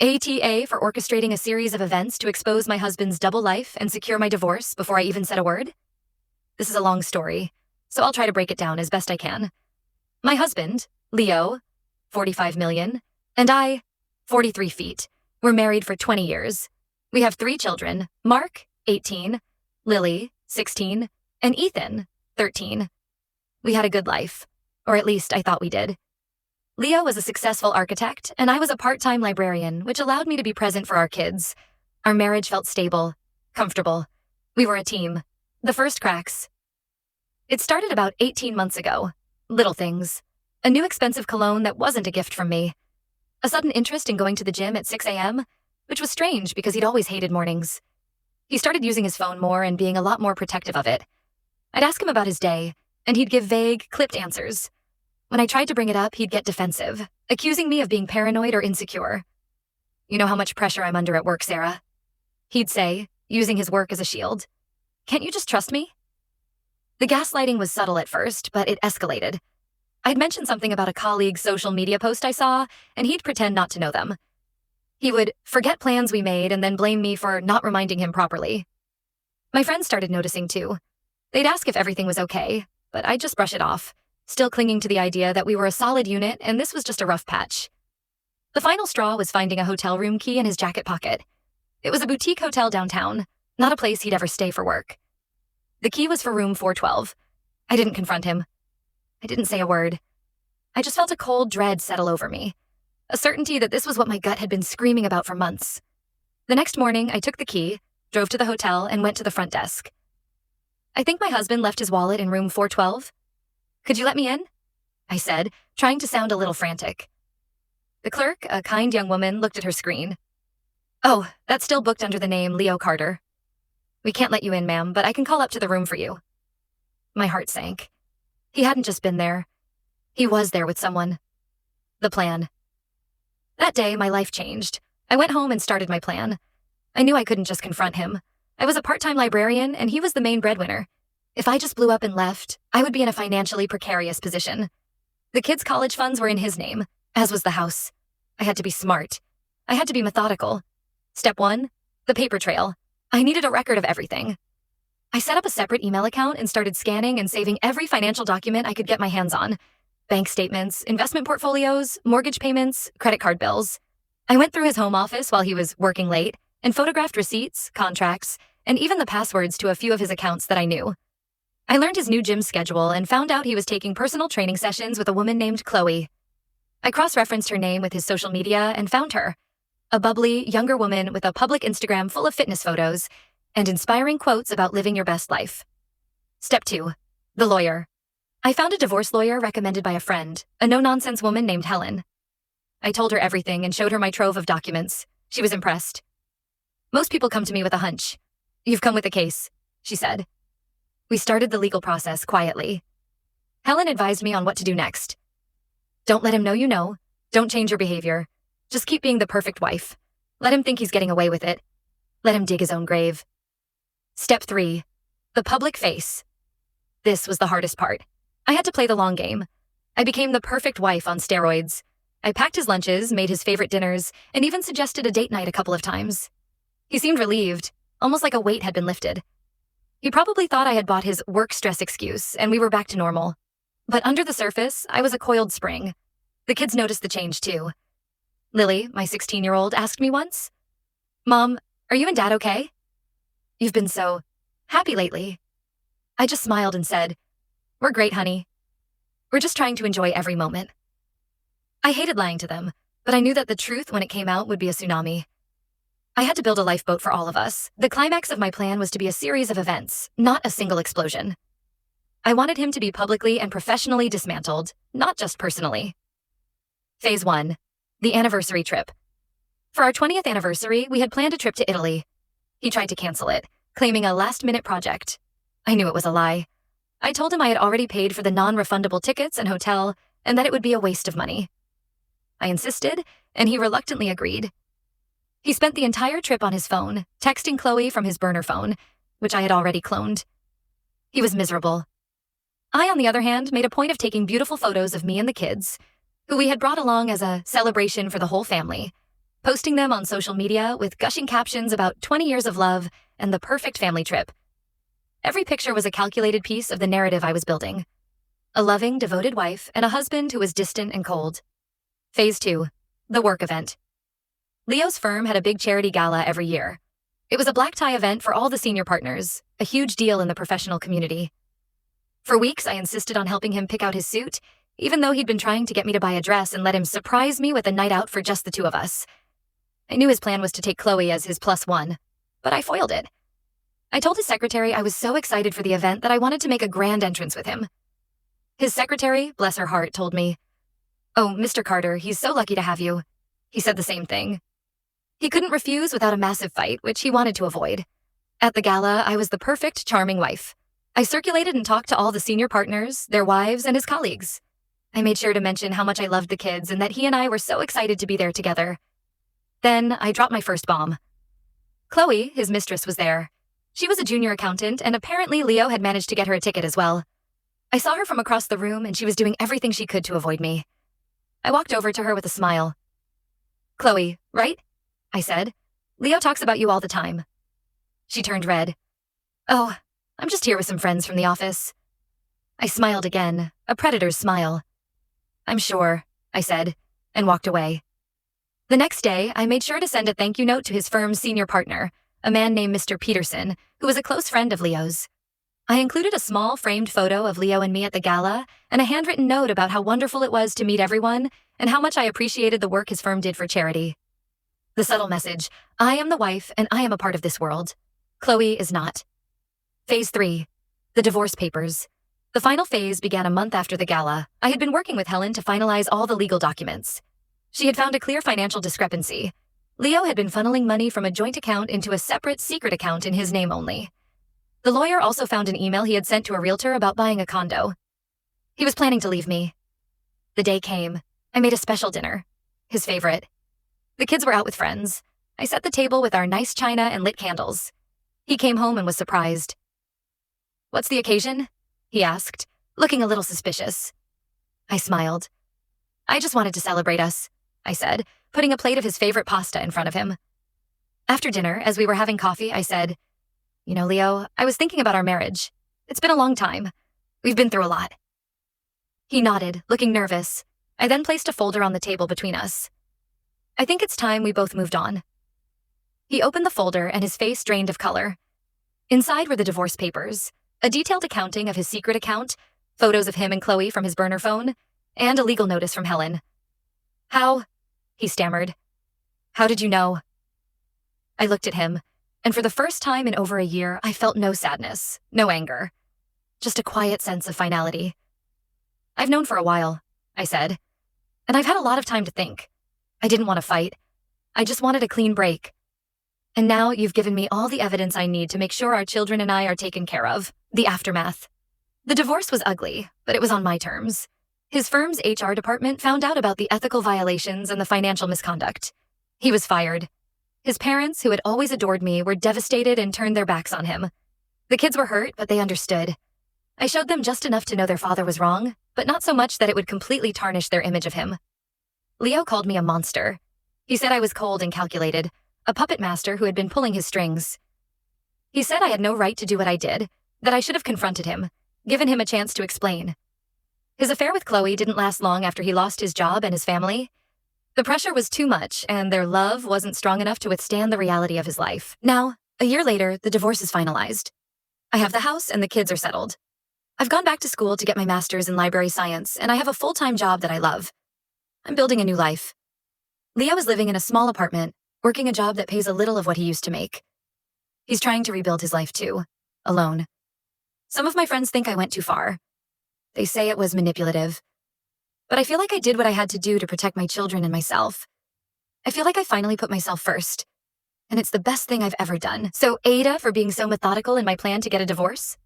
ATA for orchestrating a series of events to expose my husband's double life and secure my divorce before I even said a word? This is a long story, so I'll try to break it down as best I can. My husband, Leo, 45 million, and I, 43 feet, were married for 20 years. We have 3 children, Mark, 18, Lily, 16, and Ethan, 13. We had a good life, or at least I thought we did. Leo was a successful architect, and I was a part-time librarian, which allowed me to be present for our kids. Our marriage felt stable, comfortable. We were a team. The first cracks. It started about 18 months ago. Little things. A new expensive cologne that wasn't a gift from me. A sudden interest in going to the gym at 6 a.m., which was strange because he'd always hated mornings. He started using his phone more and being a lot more protective of it. I'd ask him about his day, and he'd give vague, clipped answers. When I tried to bring it up, he'd get defensive, accusing me of being paranoid or insecure. "You know how much pressure I'm under at work, Sarah," he'd say, using his work as a shield. "Can't you just trust me?" The gaslighting was subtle at first, but it escalated. I'd mention something about a colleague's social media post I saw, and he'd pretend not to know them. He would forget plans we made and then blame me for not reminding him properly. My friends started noticing too. They'd ask if everything was okay, but I'd just brush it off, still clinging to the idea that we were a solid unit and this was just a rough patch. The final straw was finding a hotel room key in his jacket pocket. It was a boutique hotel downtown, not a place he'd ever stay for work. The key was for room 412. I didn't confront him. I didn't say a word. I just felt a cold dread settle over me, a certainty that this was what my gut had been screaming about for months. The next morning, I took the key, drove to the hotel, and went to the front desk. "I think my husband left his wallet in room 412. Could you let me in?" I said, trying to sound a little frantic. The clerk, a kind young woman, looked at her screen. "Oh, that's still booked under the name Leo Carter. We can't let you in, ma'am, but I can call up to the room for you." My heart sank. He hadn't just been there. He was there with someone. The plan. That day, my life changed. I went home and started my plan. I knew I couldn't just confront him. I was a part-time librarian, and he was the main breadwinner. If I just blew up and left, I would be in a financially precarious position. The kids' college funds were in his name, as was the house. I had to be smart. I had to be methodical. Step 1, the paper trail. I needed a record of everything. I set up a separate email account and started scanning and saving every financial document I could get my hands on. Bank statements, investment portfolios, mortgage payments, credit card bills. I went through his home office while he was working late and photographed receipts, contracts, and even the passwords to a few of his accounts that I knew. I learned his new gym schedule and found out he was taking personal training sessions with a woman named Chloe. I cross-referenced her name with his social media and found her, a bubbly, younger woman with a public Instagram full of fitness photos and inspiring quotes about living your best life. Step 2, the lawyer. I found a divorce lawyer recommended by a friend, a no-nonsense woman named Helen. I told her everything and showed her my trove of documents. She was impressed. "Most people come to me with a hunch. You've come with a case," she said. We started the legal process quietly. Helen advised me on what to do next. "Don't let him know you know. Don't change your behavior. Just keep being the perfect wife. Let him think he's getting away with it. Let him dig his own grave." Step 3, the public face. This was the hardest part. I had to play the long game. I became the perfect wife on steroids. I packed his lunches, made his favorite dinners, and even suggested a date night a couple of times. He seemed relieved, almost like a weight had been lifted. He probably thought I had bought his work stress excuse and we were back to normal. But under the surface, I was a coiled spring. The kids noticed the change too. Lily, my 16-year-old, asked me once, "Mom, are you and Dad okay? You've been so happy lately." I just smiled and said, "We're great, honey. We're just trying to enjoy every moment." I hated lying to them, but I knew that the truth when it came out would be a tsunami. I had to build a lifeboat for all of us. The climax of my plan was to be a series of events, not a single explosion. I wanted him to be publicly and professionally dismantled, not just personally. Phase 1, the anniversary trip. For our 20th anniversary, we had planned a trip to Italy. He tried to cancel it, claiming a last-minute project. I knew it was a lie. I told him I had already paid for the non-refundable tickets and hotel, and that it would be a waste of money. I insisted, and he reluctantly agreed. He spent the entire trip on his phone, texting Chloe from his burner phone, which I had already cloned. He was miserable. I, on the other hand, made a point of taking beautiful photos of me and the kids, who we had brought along as a celebration for the whole family. posting them on social media with gushing captions about 20 years of love and the perfect family trip. Every picture was a calculated piece of the narrative I was building. A loving, devoted wife and a husband who was distant and cold. Phase 2. The work event. Leo's firm had a big charity gala every year. It was a black tie event for all the senior partners, a huge deal in the professional community. For weeks, I insisted on helping him pick out his suit, even though he'd been trying to get me to buy a dress and let him surprise me with a night out for just the two of us. I knew his plan was to take Chloe as his +1, but I foiled it. I told his secretary I was so excited for the event that I wanted to make a grand entrance with him. His secretary, bless her heart, told me, "Oh, Mr. Carter, he's so lucky to have you." He said the same thing. He couldn't refuse without a massive fight, which he wanted to avoid. At the gala, I was the perfect, charming wife. I circulated and talked to all the senior partners, their wives, and his colleagues. I made sure to mention how much I loved the kids and that he and I were so excited to be there together. Then I dropped my first bomb. Chloe, his mistress, was there. She was a junior accountant, and apparently Leo had managed to get her a ticket as well. I saw her from across the room, and she was doing everything she could to avoid me. I walked over to her with a smile. "Chloe, right?" I said. "Leo talks about you all the time." She turned red. "Oh, I'm just here with some friends from the office." I smiled again, a predator's smile. "I'm sure," I said, and walked away. The next day, I made sure to send a thank you note to his firm's senior partner, a man named Mr. Peterson, who was a close friend of Leo's. I included a small framed photo of Leo and me at the gala and a handwritten note about how wonderful it was to meet everyone and how much I appreciated the work his firm did for charity. The subtle message, I am the wife and I am a part of this world. Chloe is not. Phase 3. The divorce papers. The final phase began a month after the gala. I had been working with Helen to finalize all the legal documents. She had found a clear financial discrepancy. Leo had been funneling money from a joint account into a separate secret account in his name only. The lawyer also found an email he had sent to a realtor about buying a condo. He was planning to leave me. The day came. I made a special dinner. His favorite. The kids were out with friends. I set the table with our nice china and lit candles. He came home and was surprised. "What's the occasion?" he asked, looking a little suspicious. I smiled. "I just wanted to celebrate us," I said, putting a plate of his favorite pasta in front of him. After dinner, as we were having coffee, I said, "You know, Leo, I was thinking about our marriage. It's been a long time. We've been through a lot." He nodded, looking nervous. I then placed a folder on the table between us. "I think it's time we both moved on." He opened the folder and his face drained of color. Inside were the divorce papers, a detailed accounting of his secret account, photos of him and Chloe from his burner phone, and a legal notice from Helen. "How?" he stammered. "How did you know?" I looked at him, and for the first time in over a year, I felt no sadness, no anger, just a quiet sense of finality. "I've known for a while," I said, "and I've had a lot of time to think. I didn't want to fight. I just wanted a clean break. And now you've given me all the evidence I need to make sure our children and I are taken care of, the aftermath." The divorce was ugly, but it was on my terms. His firm's HR department found out about the ethical violations and the financial misconduct. He was fired. His parents, who had always adored me, were devastated and turned their backs on him. The kids were hurt, but they understood. I showed them just enough to know their father was wrong, but not so much that it would completely tarnish their image of him. Leo called me a monster. He said I was cold and calculated, a puppet master who had been pulling his strings. He said I had no right to do what I did, that I should have confronted him, given him a chance to explain. His affair with Chloe didn't last long after he lost his job and his family. The pressure was too much, and their love wasn't strong enough to withstand the reality of his life. Now, a year later, the divorce is finalized. I have the house and the kids are settled. I've gone back to school to get my master's in library science, and I have a full-time job that I love. I'm building a new life. Leo is living in a small apartment, working a job that pays a little of what he used to make. He's trying to rebuild his life too, alone. Some of my friends think I went too far. They say it was manipulative. But I feel like I did what I had to do to protect my children and myself. I feel like I finally put myself first. And it's the best thing I've ever done. So AITA for being so methodical in my plan to get a divorce?